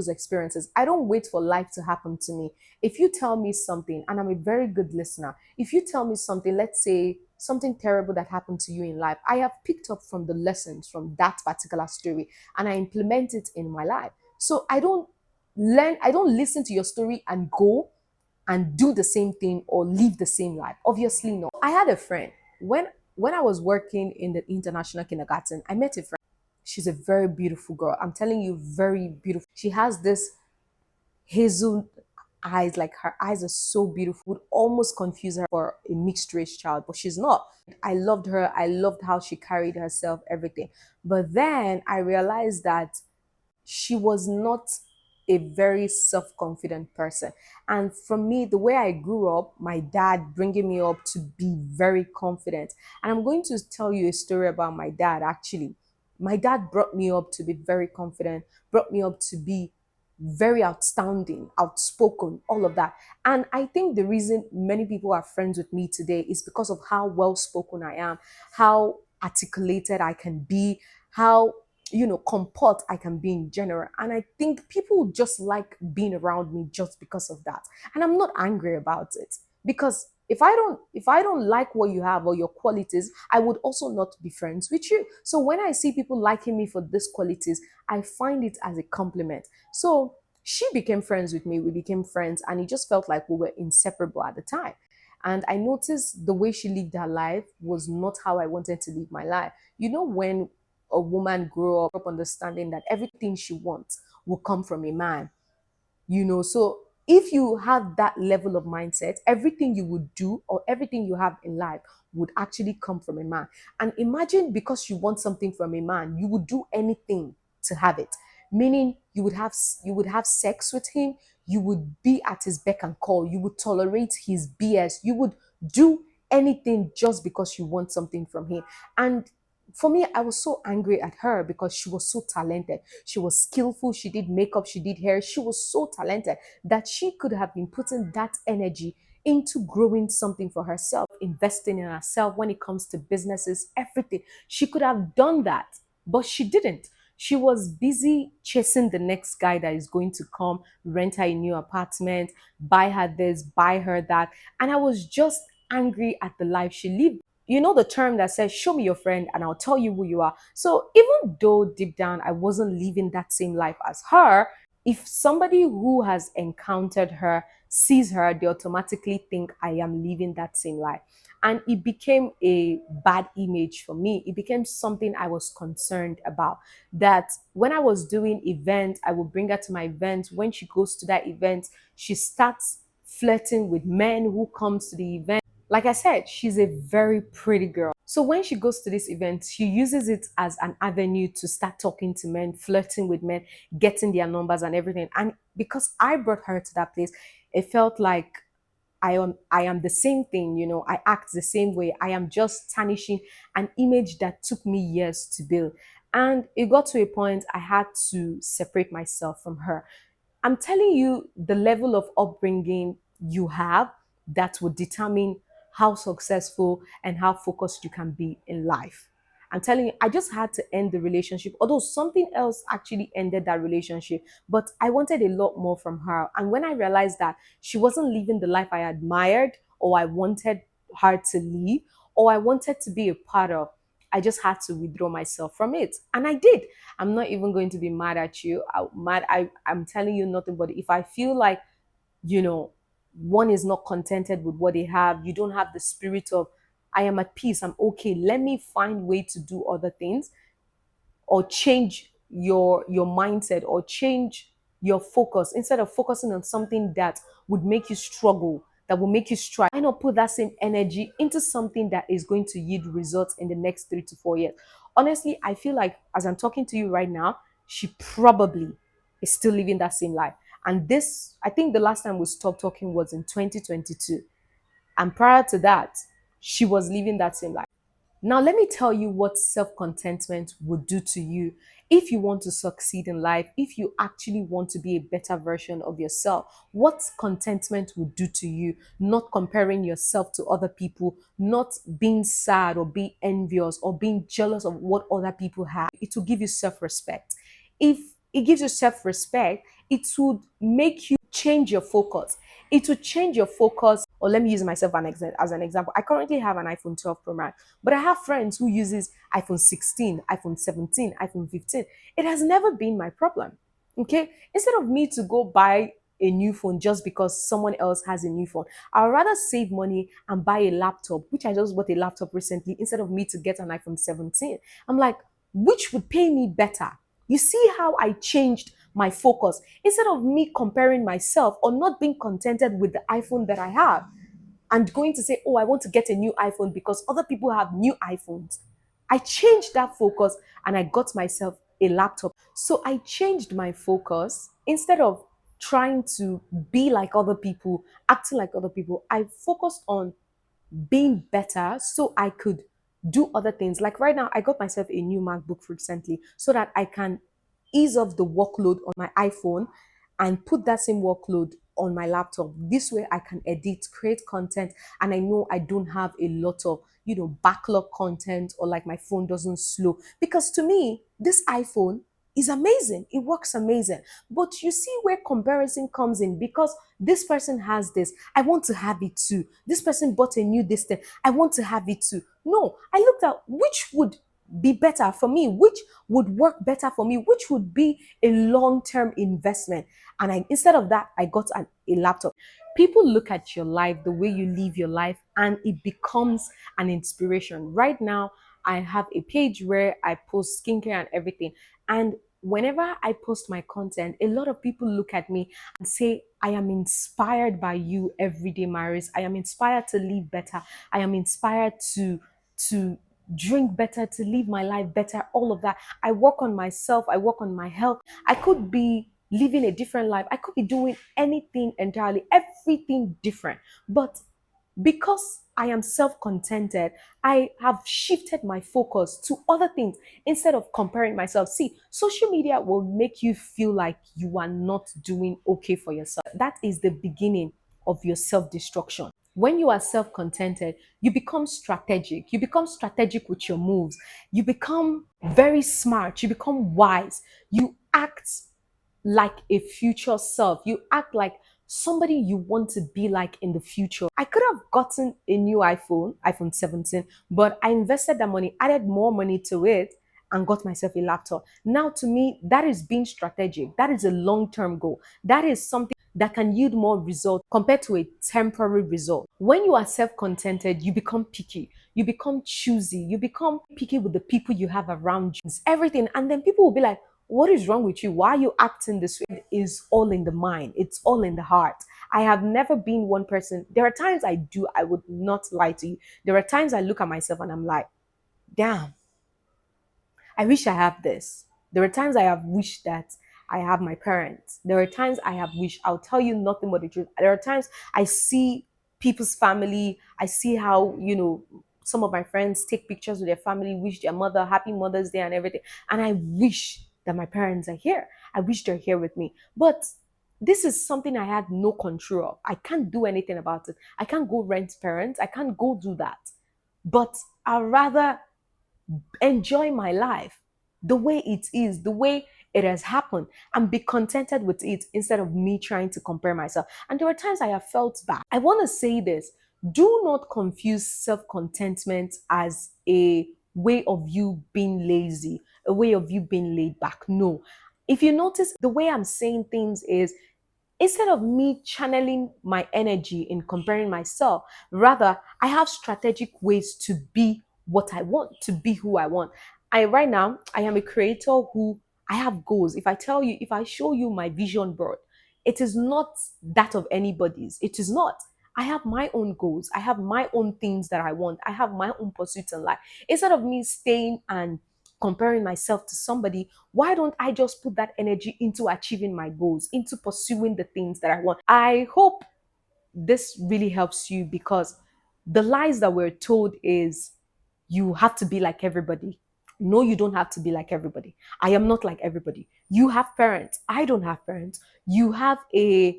those experiences. I don't wait for life to happen to me. If you tell me something, and I'm a very good listener, if you tell me something, let's say something terrible that happened to you in life, I have picked up from the lessons from that particular story and I implement it in my life. So I don't listen to your story and go and do the same thing or live the same life. Obviously, no. I had a friend when I was working in the international kindergarten. I met a friend. She's a very beautiful girl. I'm telling you, very beautiful. She has this hazel eyes, like her eyes are so beautiful. Would almost confuse her for a mixed race child, but she's not. I loved her. I loved how she carried herself, everything. But then I realized that she was not a very self-confident person. And from me, the way I grew up, my dad bringing me up to be very confident. And I'm going to tell you a story about my dad, actually. My dad brought me up to be very confident, brought me up to be very outstanding, outspoken, all of that. And I think the reason many people are friends with me today is because of how well spoken I am, how articulated I can be, how comport I can be in general. And I think people just like being around me just because of that. And I'm not angry about it because if I don't like what you have or your qualities, I would also not be friends with you. So when I see people liking me for these qualities, I find it as a compliment. So she became friends with me. We became friends, and it just felt like we were inseparable at the time. And I noticed the way she lived her life was not how I wanted to live my life. When a woman grow up understanding that everything she wants will come from a man, so if you have that level of mindset, everything you would do or everything you have in life would actually come from a man. And imagine, because you want something from a man, you would do anything to have it. Meaning you would have sex with him, you would be at his beck and call, you would tolerate his BS, you would do anything just because you want something from him. And for me, I was so angry at her because she was so talented. She was skillful. She did makeup. She did hair. She was so talented that she could have been putting that energy into growing something for herself, investing in herself when it comes to businesses, everything. She could have done that, but she didn't. She was busy chasing the next guy that is going to come, rent her a new apartment, buy her this, buy her that. And I was just angry at the life she lived. The term that says, show me your friend and I'll tell you who you are. So even though deep down I wasn't living that same life as her, if somebody who has encountered her sees her, they automatically think I am living that same life. And it became a bad image for me. It became something I was concerned about. That when I was doing events, I would bring her to my event. When she goes to that event, she starts flirting with men who comes to the event. Like I said, she's a very pretty girl. So when she goes to this event, she uses it as an avenue to start talking to men, flirting with men, getting their numbers and everything. And because I brought her to that place, it felt like I am the same thing, I act the same way. I am just tarnishing an image that took me years to build. And it got to a point I had to separate myself from her. I'm telling you, the level of upbringing you have, that would determine how successful and how focused you can be in life. I'm telling you, I just had to end the relationship, although something else actually ended that relationship. But I wanted a lot more from her. And when I realized that she wasn't living the life I admired or I wanted her to live or I wanted to be a part of, I just had to withdraw myself from it. And I did. I'm not even going to be mad at you. I'm telling you nothing but if I feel like, you know, one is not contented with what they have, you don't have the spirit of, I am at peace, I'm okay. Let me find way to do other things or change your mindset or change your focus instead of focusing on something that would make you struggle, that will make you strive. Why not put that same energy into something that is going to yield results in the next 3 to 4 years? Honestly, I feel like as I'm talking to you right now, she probably is still living that same life. And this, I think the last time we stopped talking was in 2022. And prior to that, she was living that same life. Now, let me tell you what self contentment would do to you if you want to succeed in life, if you actually want to be a better version of yourself. What contentment would do to you, not comparing yourself to other people, not being sad or being envious or being jealous of what other people have. It will give you self respect. If it gives you self-respect, it would make you change your focus. It would change your focus. Or let me use myself as an example. I currently have an iPhone 12 Pro Max, but I have friends who uses iPhone 16, iPhone 17, iPhone 15. It has never been my problem. Okay? Instead of me to go buy a new phone just because someone else has a new phone, I'd rather save money and buy a laptop, which I just bought a laptop recently, instead of me to get an iPhone 17. I'm like, which would pay me better? You see how I changed my focus. Instead of me comparing myself or not being contented with the iPhone that I have and going to say, oh, I want to get a new iPhone because other people have new iPhones, I changed that focus and I got myself a laptop. So I changed my focus. Instead of trying to be like other people, acting like other people, I focused on being better so I could do other things. Like right now, I got myself a new MacBook recently so that I can ease off the workload on my iPhone and put that same workload on my laptop. This way I can edit, create content, and I know I don't have a lot of, backlog content, or like my phone doesn't slow. Because to me, this iPhone is amazing. It works amazing. But you see where comparison comes in, because this person has this. I want to have it too. This person bought a new this thing. I want to have it too. No, I looked at which would be better for me, which would work better for me, which would be a long-term investment. And instead of that, I got a laptop. People look at your life, the way you live your life, and it becomes an inspiration. Right now, I have a page where I post skincare and everything. And whenever I post my content, a lot of people look at me and say, I am inspired by you every day, Maris. I am inspired to live better. I am inspired to drink better, to live my life better, all of that. I work on myself, I work on my health. I could be living a different life. I could be doing anything entirely, everything different. But because I am self contented, I have shifted my focus to other things instead of comparing myself. See, social media will make you feel like you are not doing okay for yourself. That is the beginning of your self destruction. When you are self contented, you become strategic. You become strategic with your moves. You become very smart. You become wise. You act like a future self. You act like somebody you want to be like in the future. I could have gotten a new iPhone 17, but I invested that money, added more money to it, and got myself a laptop. Now, to me, that is being strategic. That is a long term goal. That is something that can yield more result compared to a temporary result. When you are self contented, you become picky, you become choosy, you become picky with the people you have around you, it's everything. And then people will be like, what is wrong with you? Why are you acting this way? It is all in the mind, it's all in the heart. I have never been one person. There are times I would not lie to you. There are times I look at myself and I'm like, damn, I wish I have this. There are times I have wished that I have my parents. There are times I have wished, I'll tell you nothing but the truth. There are times I see people's family, I see how, some of my friends take pictures with their family, wish their mother happy Mother's Day and everything. And I wish that my parents are here. I wish they're here with me. But this is something I had no control of. I can't do anything about it. I can't go rent parents. I can't go do that. But I'd rather enjoy my life the way it is, the way it has happened, and be contented with it instead of me trying to compare myself. And there are times I have felt bad. I want to say this: do not confuse self contentment as a way of you being lazy, a way of you being laid back. No. If you notice, the way I'm saying things is, instead of me channeling my energy in comparing myself, rather I have strategic ways to be what I want, to be who I want. I Right now I am a creator who, I have goals. If I show you my vision board, it is not that of anybody's. It is not. I have my own goals. I have my own things that I want. I have my own pursuits in life. Instead of me staying and comparing myself to somebody, why don't I just put that energy into achieving my goals, into pursuing the things that I want? I hope this really helps you, because the lies that we're told is you have to be like everybody. No, you don't have to be like everybody. I am not like everybody. You have parents. I don't have parents. You have a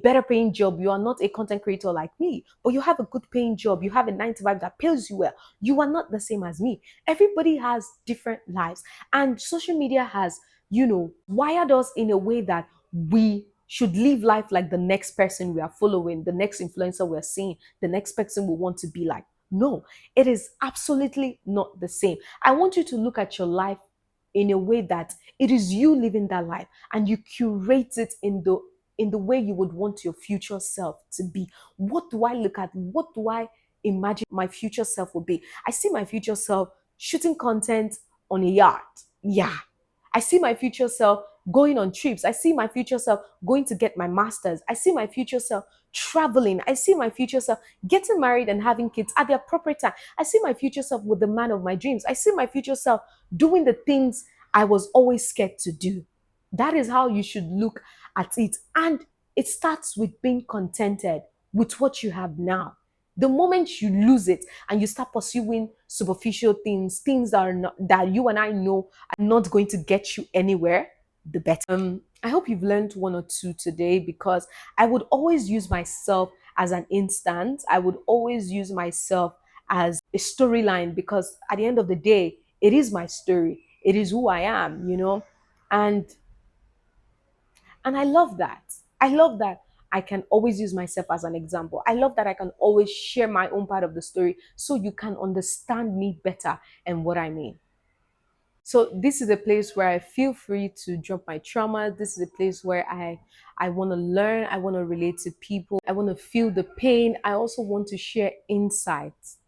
better paying job. You are not a content creator like me, but you have a good paying job. You have a 9 to 5 that pays you well. You are not the same as me. Everybody has different lives. And social media has wired us in a way that we should live life like the next person we are following, the next influencer we're seeing, the next person we want to be like. No, it is absolutely not the same. I want you to look at your life in a way that it is you living that life, and you curate it in the way you would want your future self to be. What do I look at? What do I imagine my future self will be? I see my future self shooting content on a yacht. Yeah. I see my future self going on trips. I see my future self going to get my master's. I see my future self traveling. I see my future self getting married and having kids at the appropriate time. I see my future self with the man of my dreams. I see my future self doing the things I was always scared to do. That is how you should look at it. And it starts with being contented with what you have now. The moment you lose it and you start pursuing superficial things, things that are not, that you and I know are not going to get you anywhere, the better. I hope you've learned one or two today, because I would always use myself as an instance. I would always use myself as a storyline, because at the end of the day, it is my story. It is who I am. And I love that. I love that I can always use myself as an example. I love that I can always share my own part of the story so you can understand me better and what I mean. So this is a place where I feel free to drop my trauma. This is a place where I want to learn, I want to relate to people, I want to feel the pain. I also want to share insights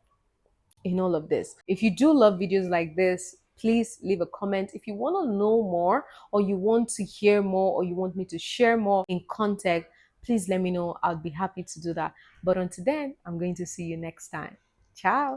in all of this. If you do love videos like this, please leave a comment. If you want to know more, or you want to hear more, or you want me to share more in context, please let me know. I'll be happy to do that. But until then, I'm going to see you next time. Ciao.